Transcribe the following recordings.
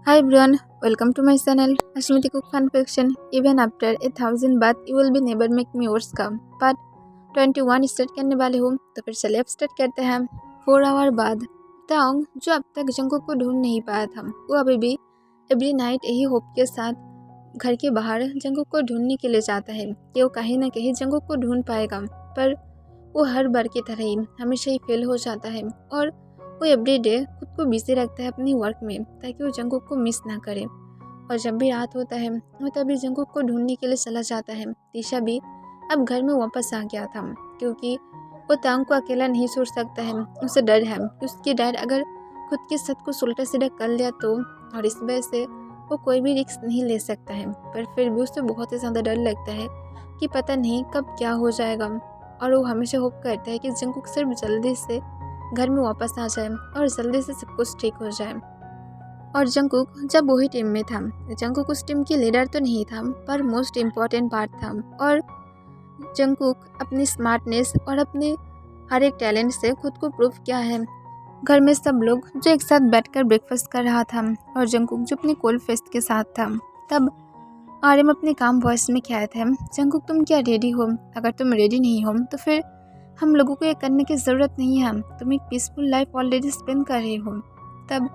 Hi everyone, welcome to my channel Ashmiti Cook Fun Fiction. Even after 1000 bath, you will be never make me yours come. Part 21 start करने वाले हूँ, तो फिर चलिए अब start करते हैं। 4 आवर बाद ताओंग, जो अब तक जंगकुक को ढूंढ नहीं पाया था, वो अभी भी एवरी नाइट यही होप के साथ घर के बाहर जंगकुक को ढूंढने के लिए जाता है कि वो कहीं ना कहीं जंगकुक को ढूंढ पाएगा। पर वो हर बार की तरह ही हमेशा ही फेल हो जाता है और वो एवरी डे खुद को बिजी रखता है अपनी वर्क में ताकि वो जंगकुक को मिस ना करे। और जब भी रात होता है वो तभी जंगकुक को ढूंढने के लिए चला जाता है। तीशा भी अब घर में वापस आ गया था क्योंकि वो तांग को अकेला नहीं छोड़ सकता है। उसे डर है कि उसकी डैड अगर खुद के साथ कुछ उल्टा सीधा कर लिया तो, और इस वजह से वो कोई भी रिस्क नहीं ले सकता है। पर फिर भी उसे बहुत ही ज़्यादा डर लगता है कि पता नहीं कब क्या हो जाएगा। और वो हमेशा होप करता है कि जंगकुक सिर्फ जल्दी से घर में वापस आ जाए और जल्दी से सब कुछ ठीक हो जाए। और जंगकुक जब वही टीम में था, जंगकुक उस टीम की लीडर तो नहीं था पर मोस्ट इम्पॉर्टेंट पार्ट था। और जंगकुक अपनी स्मार्टनेस और अपने हर एक टैलेंट से खुद को प्रूव किया है। घर में सब लोग जो एक साथ बैठकर ब्रेकफास्ट कर रहा था और जंगकुक जो अपने कोल्ड फेस्ट के साथ था, तब आर्यम अपने काम वॉइस में कहते थे, जंगकुक तुम क्या रेडी हो? अगर तुम रेडी नहीं हो तो फिर हम लोगों को ये करने की ज़रूरत नहीं है, तुम एक पीसफुल लाइफ ऑलरेडी स्पेंड कर रहे हो। तब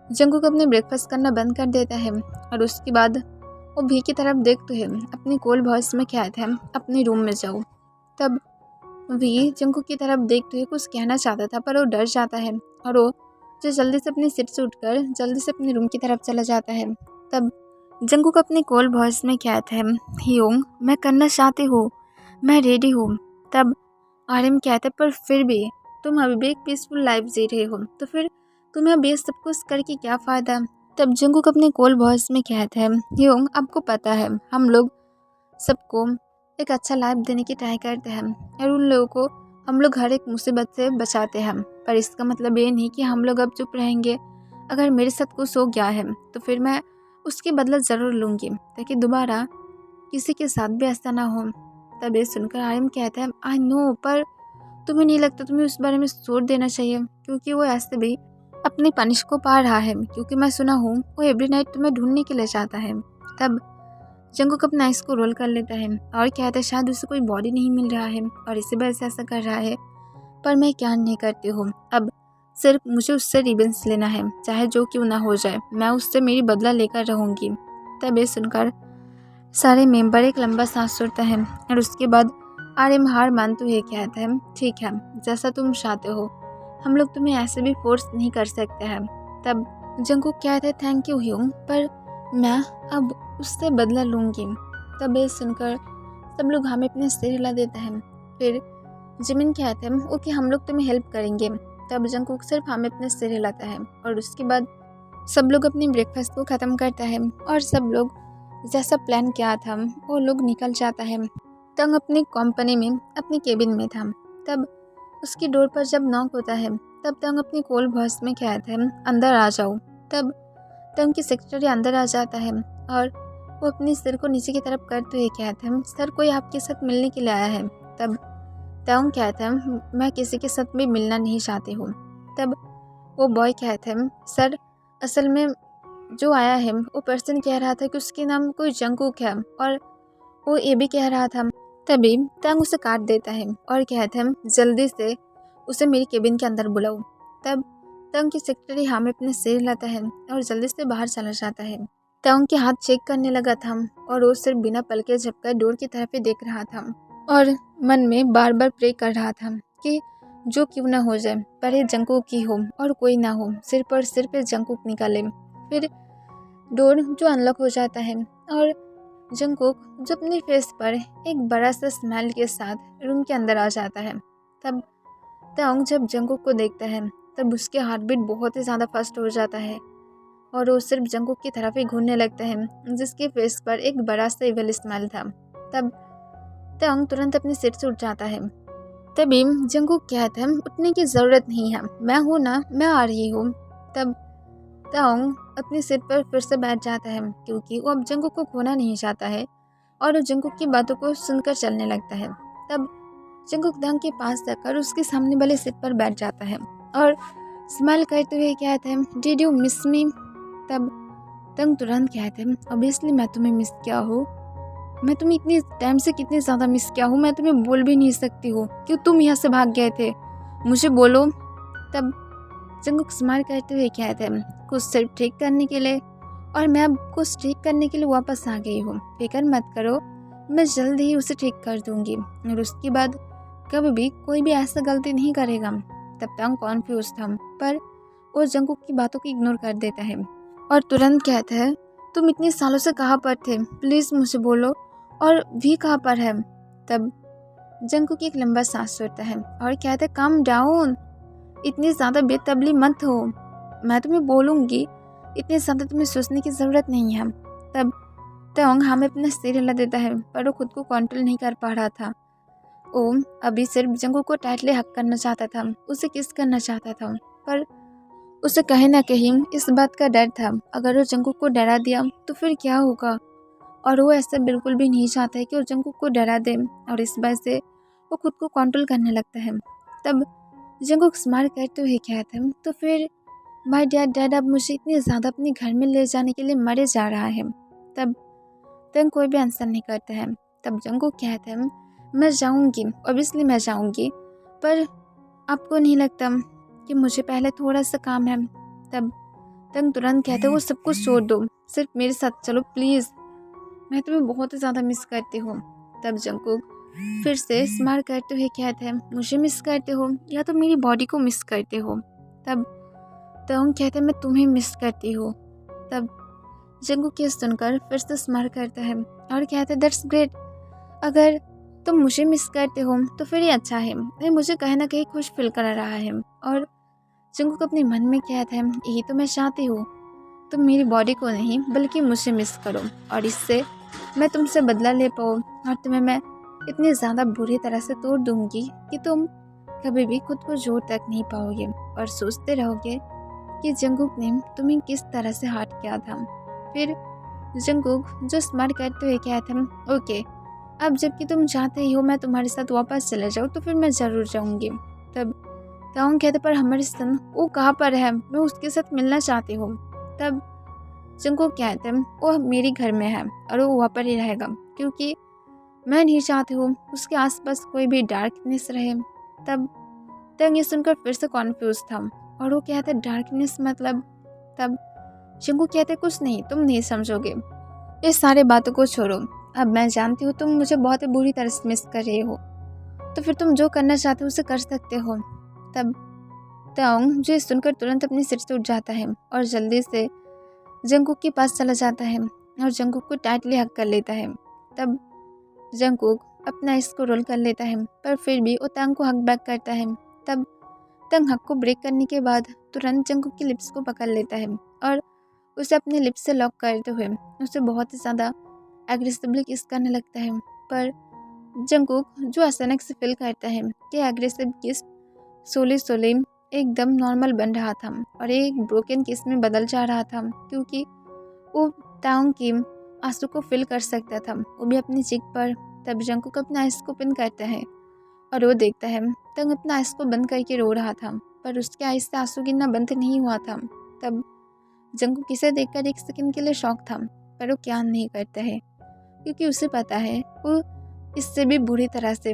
जंगकुक अपने ब्रेकफास्ट करना बंद कर देता है और उसके बाद वो भी की तरफ देखते हैं अपनी कोल्ड वॉइस में कहते हैं, अपने रूम में जाओ। तब वी जंगकुक की तरफ देखते हुए कुछ कहना चाहता था पर वो डर जाता है और वो जो जल्दी से अपनी सीट से उठकर जल्दी से अपने रूम की तरफ चला जाता है। तब जंगकुक अपनी कोल्ड वॉइस में कहता है, हियोंग मैं करना चाहती हूँ, मैं रेडी हूँ। तब आर्यम कहता है, पर फिर भी तुम अभी भी एक पीसफुल लाइफ जी रहे हो, तो फिर तुम्हें अभी ये सब कुछ करके क्या फ़ायदा? तब जंगकुक अपने कोल्ड वॉइस में कहता है, हियोंग आपको पता है हम लोग सबको एक अच्छा लाइफ देने की ट्राई करते हैं और उन लोगों को हम लोग हर एक मुसीबत से बचाते हैं, पर इसका मतलब ये नहीं कि हम लोग अब चुप रहेंगे। अगर मेरे साथ कुछ हो गया है तो फिर मैं उसकी बदला ज़रूर लूँगी ताकि दोबारा किसी के साथ भी ऐसा ना हो। तब ये सुनकर आर्यम कहता है, आई नो, पर तुम्हें नहीं लगता तुम्हें उस बारे में सोच देना चाहिए क्योंकि वो ऐसे भी अपनी पनिश को पा रहा है, क्योंकि मैं सुना हूँ वो एवरी नाइट तुम्हें ढूंढने के लिए चाहता है। तब जंगकुक अपना आइस को रोल कर लेता है और कहता है, शायद उसे कोई बॉडी नहीं मिल रहा है और इसी वजह से ऐसा कर रहा है, पर मैं क्या नहीं करती हूँ। अब सिर्फ मुझे उससे रिवेंज लेना है, चाहे जो क्यों ना हो जाए, मैं उससे मेरी बदला लेकर रहूँगी। तब ये सुनकर सारे मेंबर एक लंबा सांस छोड़ता है और उसके बाद आर्यम हार मानते हुए कहता है, ठीक है, जैसा तुम चाहते हो, हम लोग तुम्हें ऐसे भी फोर्स नहीं कर सकते हैं। तब जंगकुक कहते हैं, थैंक यू ह्यूंग, पर मैं अब उससे बदला लूँगी। तब ये सुनकर सब लोग हमें अपने सिर हिला देते हैं। फिर जिमिन कहते हैं, ओके हम लोग तुम्हें हेल्प करेंगे। तब जंगकुक सिर्फ हमें अपने सिर हिलाता है और उसके बाद सब लोग अपनी ब्रेकफास्ट को ख़त्म करता है और सब लोग जैसा प्लान किया था वो लोग निकल जाता है। तंग अपनी कंपनी में अपनी केबिन में था। तब उसकी डोर पर जब नॉक होता है तब तंग अपनी कोल्ड वॉइस में कहता है, अंदर आ जाओ। तब तंग की सेक्रेटरी अंदर आ जाता है और वो अपने सिर को नीचे की तरफ करते हुए कहता है, सर कोई आपके साथ मिलने के लिए आया है। तब तंग कहता है, मैं किसी के साथ भी मिलना नहीं चाहती हूँ। तब वो बॉय कहता है, सर असल में जो आया है वो पर्सन कह रहा था कि उसके नाम कोई जंगकुक है और वो ये भी कह रहा था। तभी तंग उसे काट देता है और कहता है, जल्दी से उसे मेरी केबिन के अंदर बुलाओ। तब तंग की सेक्रेटरी हमें अपने सिर हिलाता है और जल्दी से बाहर चला जाता है। तंग के हाथ चेक करने लगा था और वो सिर्फ बिना पलके झपकर डोर की तरफ ही देख रहा था और मन में बार बार प्रे कर रहा था कि जो क्यों ना हो जाए, पर ये जंगकुक की हो और कोई ना हो, सिर्फ और सिर्फ जंगकुक निकाले। फिर डोर जो अनलॉक हो जाता है और जंगकुक जो अपने फेस पर एक बड़ा सा स्माइल के साथ रूम के अंदर आ जाता है। तब तंग जब जंगकुक को देखता है तब उसके हार्ट बीट बहुत ही ज़्यादा फास्ट हो जाता है और वो सिर्फ जंगकुक की तरफ ही घूरने लगता है जिसके फेस पर एक बड़ा सा इवल स्माइल था। तब तंग तुरंत अपनी सीट से उठ जाता है। तभी जंगकुक कहता है, उठने की ज़रूरत नहीं है, मैं हूँ ना, मैं आ रही हूँ। तब तंग अपनी सीट पर फिर से बैठ जाता है क्योंकि वो अब जंगकुक को खोना नहीं चाहता है और वो जंगकुक की बातों को सुनकर चलने लगता है। तब जंगकुक तंग के पास जाकर उसके सामने वाले सीट पर बैठ जाता है और स्माइल करते हुए कहता है, डिड यू मिस मी? तब तंग तुरंत कहते हैं ऑब्वियसली मैं तुम्हें मिस किया हूँ, मैं तुम्हें इतनी टाइम से कितनी ज़्यादा मिस किया हूँ, मैं तुम्हें बोल भी नहीं सकती हूँ क्यों तुम यहाँ से भाग गए थे, मुझे बोलो। तब जंगकुक स्माइल करते हुए कहते हैं कुछ सिर्फ ठीक करने के लिए, और मैं अब कुछ ठीक करने के लिए वापस आ गई हूँ, फिक्र मत करो, मैं जल्द ही उसे ठीक कर दूँगी और उसके बाद कभी भी कोई भी ऐसा गलती नहीं करेगा। तब तक कॉन्फ्यूज था, पर वो जंगकुक की बातों को इग्नोर कर देता है और तुरंत कहता है तुम इतने सालों से कहाँ पर थे, प्लीज़ मुझे बोलो, और भी कहाँ पर है। तब जंगकुक एक लंबा सांस छोड़ता है और कहता है काम डाउन, इतनी ज़्यादा बेतबली मत हो, मैं तुम्हें बोलूँगी, इतने ज़्यादा तुम्हें सोचने की ज़रूरत नहीं है। तब तोंग हमें अपना सिर हिला देता है, पर वो खुद को कंट्रोल नहीं कर पा रहा था। वो अभी सिर्फ जंगकुक को टाइटली हक करना चाहता था, उसे किस करना चाहता था, पर उसे कहीं ना कहीं इस बात का डर था अगर वो जंगकुक को डरा दिया तो फिर क्या होगा, और वो ऐसा बिल्कुल भी नहीं चाहता है कि वो जंगकुक को डरा दे, और इस वजह से वो खुद को कंट्रोल करने लगता है। तब जंगकुक स्माइल करते हुए कहता है तो फिर माय डैड अब मुझे इतने ज़्यादा अपने घर में ले जाने के लिए मरे जा रहा है। तब कोई भी आंसर नहीं करता है। तब जंगकुक कहता है मैं जाऊँगी, ऑब्वियसली मैं जाऊँगी, पर आपको नहीं लगता कि मुझे पहले थोड़ा सा काम है। तब तंग तुरंत कहते वो सब कुछ छोड़ दो, सिर्फ मेरे साथ चलो प्लीज़, मैं तुम्हें बहुत ही ज़्यादा मिस करती हूँ। तब जंगकुक फिर से स्माइल करते हुए कहते हैं मुझे मिस करते हो या तो मेरी बॉडी को मिस करते हो। तब तंग कहते हैं मैं तुम्हें मिस करती हूँ। तब जंगकुक ये सुनकर फिर से स्माइल करता है और कहता है दैट्स ग्रेट, अगर तुम मुझे मिस करते हो तो फिर ये अच्छा है, ये मुझे कहीं ना कहीं खुश फील कर रहा है। और जंगकुक अपने मन में कहता है यही तो मैं चाहती हूँ, तुम मेरी बॉडी को नहीं बल्कि मुझे मिस करो, और इससे मैं तुमसे बदला ले पाऊँ और तुम्हें मैं इतनी ज़्यादा बुरी तरह से तोड़ दूँगी कि तुम कभी भी खुद को जोड़ तक नहीं पाओगे और सोचते रहोगे कि जंगकुक ने तुम्हें किस तरह से हर्ट किया था। फिर जंगकुक जो स्माइल करते हुए कहता है ओके, अब जबकि तुम चाहते ही हो मैं तुम्हारे साथ वापस चले जाऊँ तो फिर मैं ज़रूर जाऊँगी। तब ताऊंग कहते पर हमारे सन वो कहाँ पर है, मैं उसके साथ मिलना चाहती हूँ। तब जंगकुक कहते हैं वो मेरे घर में है और वो वहाँ पर ही रहेगा क्योंकि मैं नहीं चाहती हूँ उसके आसपास कोई भी डार्कनेस रहे। तब तंग ये सुनकर फिर से कॉन्फ्यूज था और वो कहते डार्कनेस मतलब। तब जंगकुक कहते कुछ नहीं, तुम नहीं समझोगे, इस सारे बातों को छोड़ो, अब मैं जानती हूँ तुम मुझे बहुत ही बुरी तरह से मिस कर रहे हो, तो फिर तुम जो करना चाहते हो उसे कर सकते हो। तब ताओंग जो सुनकर तुरंत अपने सिर से उठ जाता है और जल्दी से जंगकुक के पास चला जाता है और जंगकुक को टाइटली हक कर लेता है। तब जंगकुक अपना इसको रोल कर लेता है पर फिर भी वो तांग को हक बैक करता है। तब तंग हक को ब्रेक करने के बाद तुरंत जंगकुक की लिप्स को पकड़ लेता है और उसे अपने लिप्स से लॉक करते हुए उसे बहुत ही ज़्यादा एग्रेसिवली किस करने लगता है। पर जंगकुक जो अचानक से फील करता है कि एग्रेसिव किस सोले एकदम नॉर्मल बन रहा था और एक ब्रोकन किस में बदल जा रहा था, क्योंकि वो ताओंग की आंसू को फील कर सकता था, वो भी अपनी चीख पर। तब जंगकुक अपना आंसू को ओपन करता है और वो देखता है तंग अपना आंसू को बंद करके रो रहा था, पर उसके आंसू से आंसू गिरना बंद नहीं हुआ था। तब जंगकुक इसे देखकर एक सेकंड के लिए शॉक था, पर वो क्या नहीं करता है क्योंकि उसे पता है वो इससे भी बुरी तरह से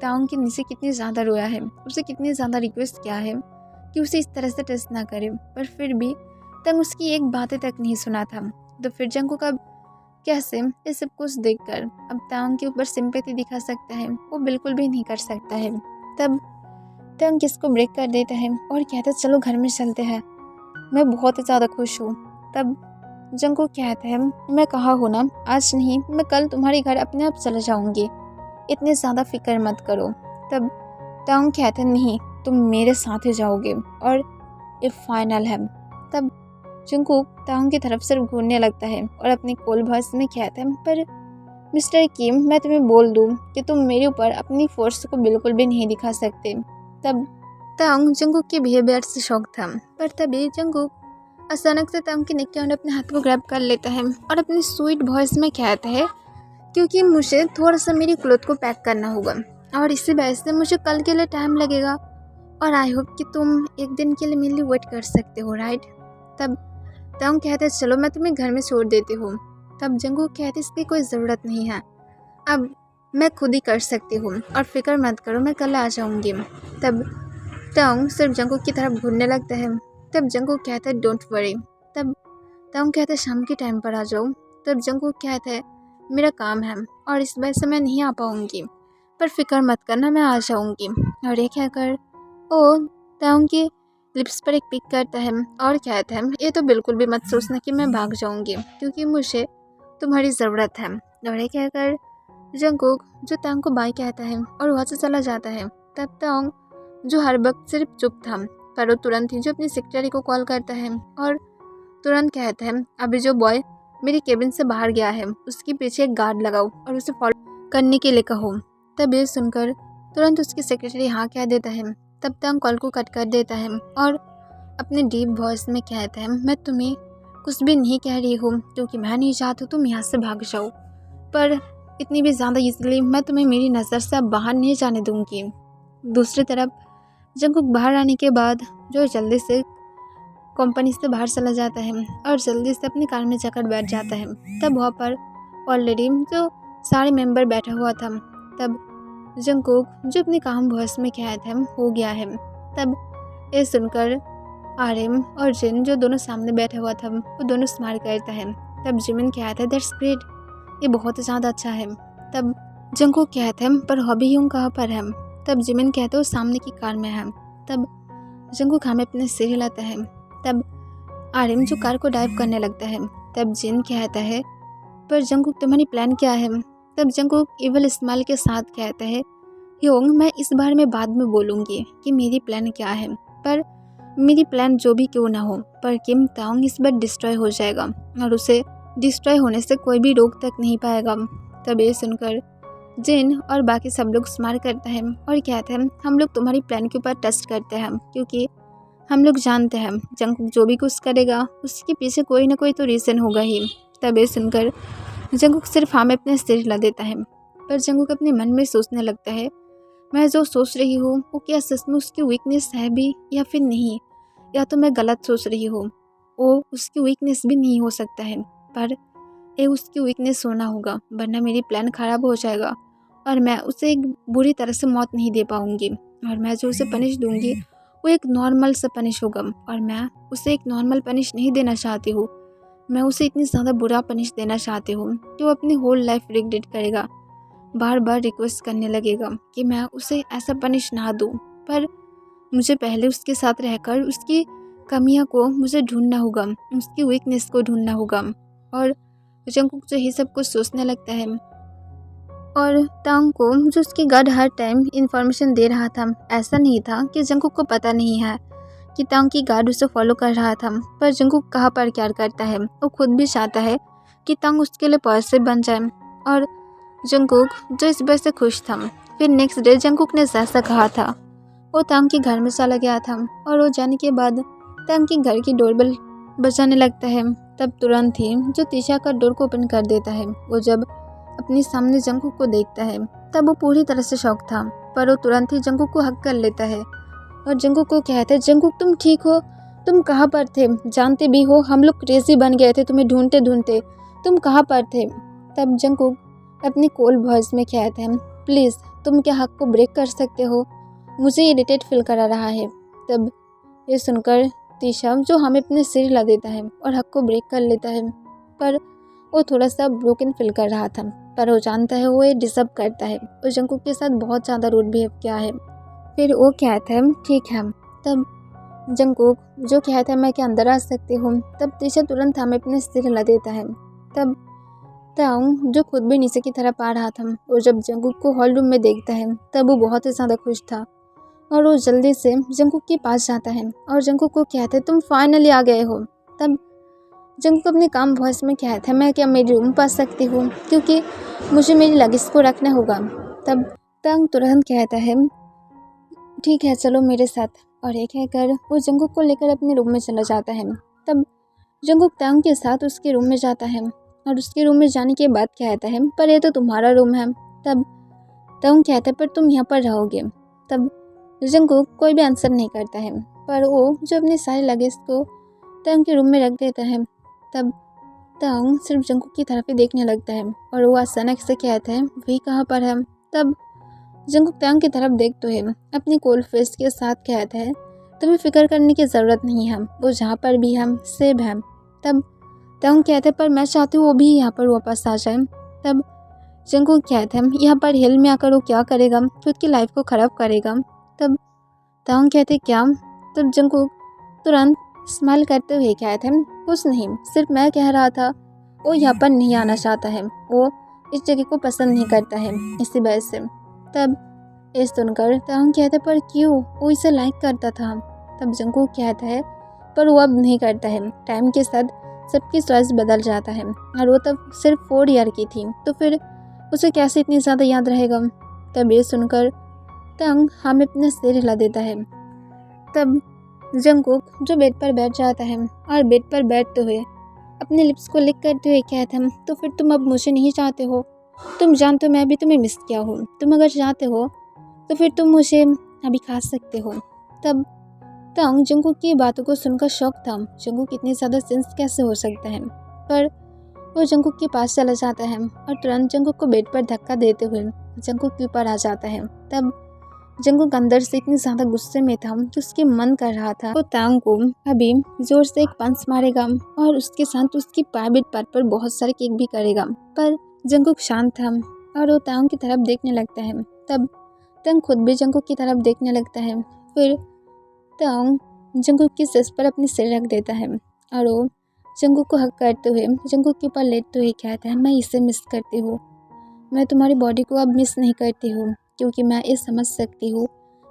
ताओंग के नीचे कितनी ज़्यादा रोया है, उसे कितनी ज़्यादा रिक्वेस्ट किया है कि उसे इस तरह से टच ना करे, पर फिर भी तंग उसकी एक बातें तक नहीं सुना था। तो फिर जंगकुक अब कैसे ये सब कुछ देखकर अब ताओंग के ऊपर सिंपैथी दिखा सकता है, वो बिल्कुल भी नहीं कर सकता है। तब तंग किसको ब्रेक कर देता है और कहता है चलो घर में चलते हैं, मैं बहुत ही ज़्यादा खुश हूँ। तब जंगकुक कहता है मैं कहा हूँ ना, आज नहीं मैं कल तुम्हारे घर अपने आप चले जाऊँगी, इतने ज़्यादा फिक्र मत करो। तब ताओंग कहते नहीं तुम मेरे साथ ही जाओगे और ये फाइनल है। तब जंगकुक ताओंग की तरफ से घूरने लगता है और अपनी कोल वॉइस में कहता है पर मिस्टर किम मैं तुम्हें बोल दूँ कि तुम मेरे ऊपर अपनी फोर्स को बिल्कुल भी नहीं दिखा सकते। तब ताओंग जंगकुक के बिहेवियर से शॉक था, पर तभी जंगकुक अचानक से ताओंग के नेक के अंदर अपने हाथ को ग्रैब कर लेता है और अपनी स्वीट वॉइस में कहता है क्योंकि मुझे थोड़ा सा मेरी क्लोथ को पैक करना होगा और इसी वजह से मुझे कल के लिए टाइम लगेगा, और आई होप कि तुम एक दिन के लिए मेरे लिए वेट कर सकते हो, राइट। तब तांग कहता है चलो मैं तुम्हें घर में छोड़ देती हूँ। तब जंगकुक कहते इसकी कोई ज़रूरत नहीं है, अब मैं खुद ही कर सकती हूँ और फिक्र मत करो, मैं कल आ जाऊँगी। तब तांग सिर्फ जंगकुक की तरफ घूरने लगता है। तब जंगकुक कहता है डोंट वरी। तब तांग कहता है शाम के टाइम पर आ जाओ। तब जंगकुक कहता है मेरा काम है और इस वजह से मैं नहीं आ पाऊँगी, पर फिक्र मत करना, मैं आ जाऊँगी। और ये कहकर ओ तांग की लिप्स पर एक पिक करता है और कहता है ये तो बिल्कुल भी मत सोचना कि मैं भाग जाऊँगी, क्योंकि मुझे तुम्हारी ज़रूरत है। और ये कहकर जंगकुक जो तांग को बाय कहता है और वहाँ से चला जाता है। तब तांग जो हर वक्त सिर्फ चुप था, पर वो तुरंत ही जो अपनी सेक्रेटरी को कॉल करता है और तुरंत कहता है अभी जो बॉय मेरी केबिन से बाहर गया है उसके पीछे एक गार्ड लगाओ और उसे फॉलो करने के लिए कहो। तब ये सुनकर तुरंत उसकी सेक्रेटरी हाँ कह देता है। तब तांग कॉल को कट कर देता है और अपने डीप वॉइस में कहता है मैं तुम्हें कुछ भी नहीं कह रही हूँ, क्योंकि मैं नहीं चाहती तुम यहाँ से भाग जाओ, पर इतनी भी ज़्यादा इजीली मैं तुम्हें मेरी नज़र से अब बाहर नहीं जाने दूँगी। दूसरी तरफ जंगकुक बाहर आने के बाद जो जल्दी से कंपनी से बाहर चला जाता है और जल्दी से अपनी कार में जाकर बैठ जाता है। तब वहाँ पर ऑलरेडी जो सारे मेंबर बैठा हुआ था। तब जंगकुक जो अपने काम वॉइस में कहता है हो गया है। तब ये सुनकर आर्यन और जिन जो दोनों सामने बैठा हुआ था वो दोनों स्माइल करता है। तब जिमिन कहता है दैट्स ग्रेट, ये बहुत ज़्यादा अच्छा है। तब जंगकुक कहता है पर हॉबी यूं कहाँ पर है। तब जिमिन कहता है वो सामने की कार में है। तब जंगकुक हमें अपने सिर हिलाता है। तब आर्यन जो कार को ड्राइव करने लगता है। तब जिन कहता है पर जंगकुक तुम्हारी प्लान क्या है। तब जंगकुक इवल स्माइल के साथ कहता है योंग मैं इस बारे में बाद में बोलूँगी कि मेरी प्लान क्या है, पर मेरी प्लान जो भी क्यों ना हो, पर किम तांग इस बार डिस्ट्रॉय हो जाएगा और उसे डिस्ट्रॉय होने से कोई भी रोक तक नहीं पाएगा। तब ये सुनकर जिन और बाकी सब लोग स्माइल करते हैं और कहते हैं हम लोग तुम्हारी प्लान के ऊपर टेस्ट करते हैं, क्योंकि हम लोग जानते हैं जंगकुक जो भी कुछ करेगा उसके पीछे कोई ना कोई तो रीज़न होगा ही। तब ये सुनकर जंगकुक सिर्फ हाँ में अपने सिर हिला देता है। पर जंगकुक अपने मन में सोचने लगता है मैं जो सोच रही हूँ वो क्या सच में उसकी वीकनेस है भी या फिर नहीं, या तो मैं गलत सोच रही हूँ। वो उसकी वीकनेस भी नहीं हो सकता है, पर ये उसकी वीकनेस होना होगा, वरना मेरी प्लान ख़राब हो जाएगा और मैं उसे एक बुरी तरह से मौत नहीं दे पाऊँगी। और मैं जो उसे पनिश दूँगी वो एक नॉर्मल सा पनिश होगा, और मैं उसे एक नॉर्मल पनिश नहीं देना चाहती हूँ। मैं उसे इतनी ज़्यादा बुरा पनिश देना चाहती हूँ कि वो अपनी होल लाइफ रिग्रेट करेगा, बार बार रिक्वेस्ट करने लगेगा कि मैं उसे ऐसा पनिश ना दूँ। पर मुझे पहले उसके साथ रहकर उसकी कमियां को मुझे ढूंढना होगा, उसकी वीकनेस को ढूंढना होगा। और जंगकुक जो ये सब कुछ सोचने लगता है और तांग को जो उसकी गार्ड हर टाइम इन्फॉर्मेशन दे रहा था, ऐसा नहीं था कि जंगकुक को पता नहीं है कि तांग की गार्ड उसे फॉलो कर रहा था, पर जंगकुक कहाँ पर क्या करता है वो खुद भी चाहता है कि तांग उसके लिए पॉजिटिव बन जाए। और जंगकुक जो इस बात से खुश था। फिर नेक्स्ट डे जंगकुक ने जैसा कहा था वो तांग के घर में चला गया था और वो जाने के बाद तांग के घर की डोरबेल बजाने लगता है। तब तुरंत ही जो तीशा का डोर को ओपन कर देता है। वो जब अपने सामने जंगकुक को देखता है तब वो पूरी तरह से शॉक था, पर वो तुरंत ही जंगकुक को हक कर लेता है और जंगकुक को कहता है जंगकुक तुम ठीक हो, तुम कहाँ पर थे, जानते भी हो हम लोग क्रेजी बन गए थे तुम्हें ढूंढते ढूंढते, तुम कहाँ पर थे। तब जंगकुक अपनी कोल्ड वॉइस में कहते हैं प्लीज़ तुम क्या हक को ब्रेक कर सकते हो, मुझे इरिटेट फील करा रहा है। तब ये सुनकर तीशा जो हमें अपने सिर हिला देता है और हक को ब्रेक कर लेता है, पर वो थोड़ा सा ब्रोकन फील कर रहा था, पर वो जानता है वो ये डिजर्व करता है और जंगकुक के साथ बहुत ज़्यादा रूड बिहेव किया है। फिर वो कहता है ठीक है। तब जंगकुक जो कहता है मैं क्या अंदर आ सकती हूँ, तब तीशा तुरंत हमें अपने सिर हिला देता है। तब तांग जो खुद भी नीचे की तरफ आ रहा था और जब जंगकुक को हॉल रूम में देखता है तब वो बहुत ही ज़्यादा खुश था और वो जल्दी से जंगकुक के पास जाता है और जंगकुक को कहता है तुम फाइनली आ गए हो। तब जंगकुक अपने काम वॉइस में कहता है मैं क्या मेरे रूम पा सकती हूँ, क्योंकि मुझे मेरी लगेज को रखना होगा। तब तांग तुरंत कहता है ठीक है चलो मेरे साथ, और ये कहकर वो जंगकुक को लेकर अपने रूम में चला जाता है। तब जंगकुक तांग के साथ उसके रूम में जाता है और उसके रूम में जाने के बाद कहता है पर ये तो तुम्हारा रूम है। तब तांग कहता है पर तुम यहाँ पर रहोगे। तब जंगकुक कोई भी आंसर नहीं करता है, पर वो जो अपने सारे लगेज को तंग के रूम में रख देता है। तब तंग सिर्फ जंकुक की तरफ ही देखने लगता है और वो अचानक से कहता है वही कहाँ पर है। तब जंकुक तंग की तरफ देखते हुए अपनी कोल्ड फेस के साथ कहता है तुम्हें फिक्र करने की ज़रूरत नहीं है, वो जहाँ पर भी हम सेब हैं। तब तंग कहते पर मैं चाहती हूँ वो भी यहाँ पर वापस आ जाए। तब जंकुक कहते हैं यहाँ पर हिल में आकर वो क्या करेगा, खुद की लाइफ को ख़राब करेगा। तब तंग कहते क्या। तब जंकुक तुरंत स्माइल करते हुए कहते हैं कुछ नहीं, सिर्फ मैं कह रहा था वो यहाँ पर नहीं आना चाहता है, वो इस जगह को पसंद नहीं करता है इसी वजह से। तब ये सुनकर तंग कहते पर क्यों, वो इसे लाइक करता था। तब जंकुक कहता है पर वो अब नहीं करता है, टाइम के साथ सबकी चॉइस बदल जाता है और वो तब सिर्फ 4 ईयर की थी तो फिर उसे कैसे इतनी ज़्यादा याद रहेगा। तब ये सुनकर तंग हमें अपने सिर हिला देता है। तब जंकुक जो बेड पर बैठ जाता है और बेड पर बैठते हुए अपने लिप्स को लिक करते हुए कहता है तो फिर तुम अब मुझे नहीं चाहते हो, तुम जानते हो मैं भी तुम्हें मिस किया हूँ, तुम अगर चाहते हो तो फिर तुम मुझे अभी खा सकते हो। तब तंग जंकुक की बातों को सुनकर शॉक था, जंकुक इतनी ज़्यादा सेंस कैसे हो सकता है। पर वो जंकुक के पास चला जाता है और तुरंत जंकुक को बेड पर धक्का देते हुए जंकुक के ऊपर आ जाता है। तब जंकुक अंदर से इतनी ज़्यादा गुस्से में था कि उसके मन कर रहा था वो तंग को अभी जोर से एक पंच मारेगा और उसके साथ उसकी प्राइवेट पार्ट पर बहुत सारे केक भी करेगा। पर जंकुक शांत था और वो तंग की तरफ देखने लगता है। तब तंग खुद भी जंकुक की तरफ देखने लगता है। फिर तंग जंकुक की सिर पर अपनी सिर रख देता है और वो जंकुक को हक करते हुए जंकुक के ऊपर लेटते हुए कहता है मैं इसे मिस करती हूँ, मैं तुम्हारी बॉडी को अब मिस नहीं करती हूँ क्योंकि मैं ये समझ सकती हूँ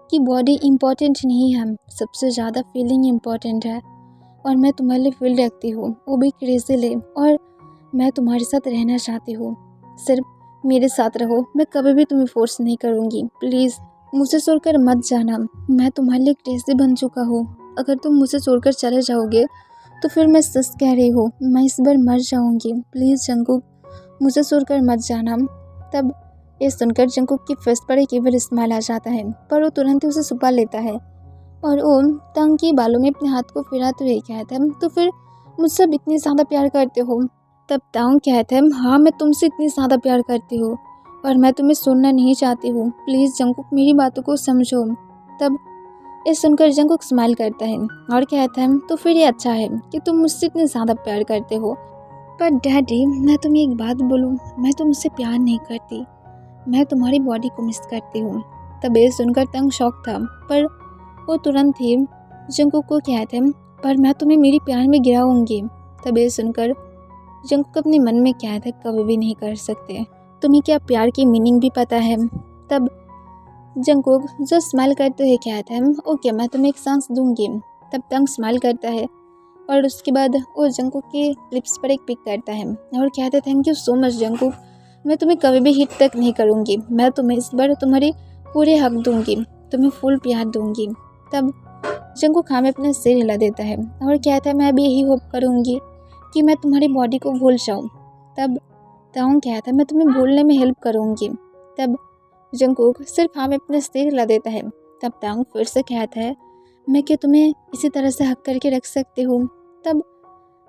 कि बॉडी इम्पॉर्टेंट नहीं है, सबसे ज़्यादा फीलिंग इम्पॉर्टेंट है और मैं तुम्हारे लिए फील रखती हूँ, वो भी क्रेज़ी और मैं तुम्हारे साथ रहना चाहती हूँ, सिर्फ मेरे साथ रहो, मैं कभी भी तुम्हें फोर्स नहीं करूँगी, प्लीज़ मुझे छोड़कर मत जाना, मैं तुम्हारे लिए क्रेज़ी बन चुका हूँ, अगर तुम मुझे छोड़कर चले जाओगे तो फिर मैं सच कह रही हूँ मैं इस बार मर जाऊँगी, प्लीज़ जंकुक मुझे छोड़कर मत जाना। तब ये सुनकर जंकुक की फेस पर एक इविल स्माइल आ जाता है पर वो तुरंत ही उसे छुपा लेता है और वो तंग की बालों में अपने हाथ को फिराते हुए कहता है तो फिर मुझसे अब इतनी ज़्यादा प्यार करते हो। तब तंग कहता है हाँ मैं तुमसे इतनी ज़्यादा प्यार करती हूँ और मैं तुम्हें सुनना नहीं चाहती हूँ, प्लीज़ जंकुक मेरी बातों को समझो। तब ये सुनकर जंकुक स्माइल करता है और कहता है तो फिर ये अच्छा है कि तुम मुझसे इतने ज़्यादा प्यार करते हो, पर डैडी मैं तुम्हें एक बात बोलूँ, मैं तुमसे प्यार नहीं करती, मैं तुम्हारी बॉडी को मिस करती हूँ। तब ये सुनकर तंग शॉक था पर वो तुरंत ही जंकुक को कहते हैं पर मैं तुम्हें मेरी प्यार में गिराऊंगी। तब ये सुनकर जंकुक अपने मन में कहता है कभी भी नहीं कर सकते, तुम्हें क्या प्यार की मीनिंग भी पता है। तब जंकुक जो स्माइल करते हुए कहता है ओके मैं तुम्हें एक सांस दूंगी। तब तंग स्माइल करता है और उसके बाद वो जंकुक के लिप्स पर एक पिक करता है और कहता है thank you so much Jungkook, मैं तुम्हें कभी भी हिट तक नहीं करूँगी, मैं तुम्हें इस बार तुम्हारी पूरे हक दूंगी, तुम्हें फुल प्यार दूंगी। तब जंकुक हमें अपने सिर हिला देता है और कहता है मैं भी यही होप करूँगी कि मैं तुम्हारी बॉडी को भूल जाऊँ। तब तंग कहता है मैं तुम्हें भूलने में हेल्प करूँगी। तब जंकुक सिर्फ हमें अपने सिर हिला देता है। तब तंग फिर से कहता है मैं क्या तुम्हें इसी तरह से हक करके रख सकती हूँ। तब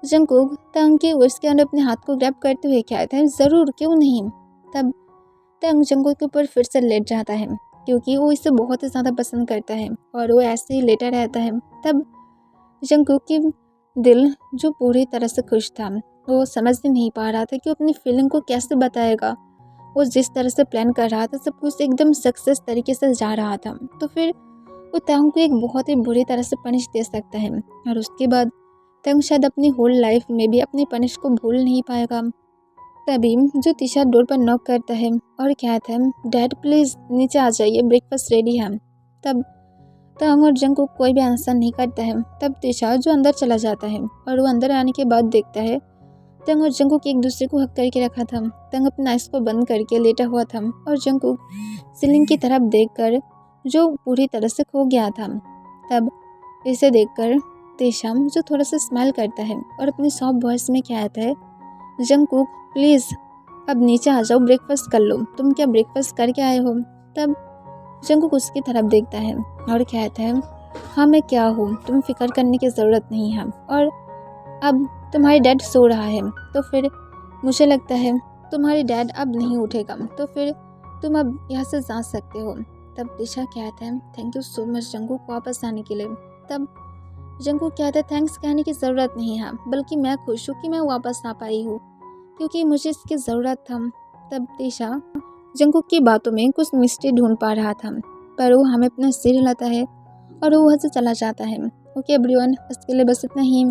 जंकुक तंग के उसके अंदर अपने हाथ को ग्रैब करते हुए कहता है ज़रूर क्यों नहीं। तब तंग जंकुक के ऊपर फिर से लेट जाता है क्योंकि वो इसे बहुत ही ज़्यादा पसंद करता है और वो ऐसे ही लेटा रहता है। तब जंकुक की दिल जो पूरी तरह से खुश था, वो समझ नहीं पा रहा था कि वो अपनी फीलिंग को कैसे बताएगा। वो जिस तरह से प्लान कर रहा था सब कुछ एकदम सक्सेस तरीके से जा रहा था, तो फिर वो तंग को एक बहुत ही बुरी तरह से पनिश दे सकता है और उसके बाद तंग शायद अपनी होल लाइफ में भी अपनी पनिश को भूल नहीं पाएगा। तभी जो तिशा डोर पर नॉक करता है और कहता है डैड प्लीज़ नीचे आ जाइए, ब्रेकफास्ट रेडी है। तब तंग और जंकुक कोई भी आंसर नहीं करता है। तब तिशा जो अंदर चला जाता है और वो अंदर आने के बाद देखता है तंग और जंकुक एक दूसरे को हक करके रखा था। तंग अपना आइस को बंद करके लेटा हुआ था और जंकुक सीलिंग की तरफ देखकर जो पूरी तरह से खो गया था। तब इसे देखकर तेशाम जो थोड़ा सा स्माइल करता है और अपनी सॉफ्ट वॉइस में कहता है जंकुक प्लीज़ अब नीचे आ जाओ, ब्रेकफास्ट कर लो, तुम क्या ब्रेकफास्ट करके आए हो। तब जंकुक उसकी तरफ देखता है और कहता है हाँ मैं क्या हूँ, तुम्हें फिक्र करने की ज़रूरत नहीं है और अब तुम्हारी डैड सो रहा है, तो फिर मुझे लगता है तुम्हारी डैड अब नहीं उठेगा, तो फिर तुम अब यहाँ से जा सकते हो। तब दिशा कहता है thank you so much Jungkook वापस आने के लिए। तब जंगकुक कहता है थैंक्स कहने की ज़रूरत नहीं है, बल्कि मैं खुश हूँ कि मैं वापस आ पाई हूँ, क्योंकि मुझे इसकी ज़रूरत था। तब दिशा जंगकुक की बातों में कुछ मिस्ट्री ढूंढ पा रहा था, पर वो हमें अपना सिर हिलाता है और वो वहाँ से चला जाता है। ओके एवरीवन, इसके लिए बस इतना ही।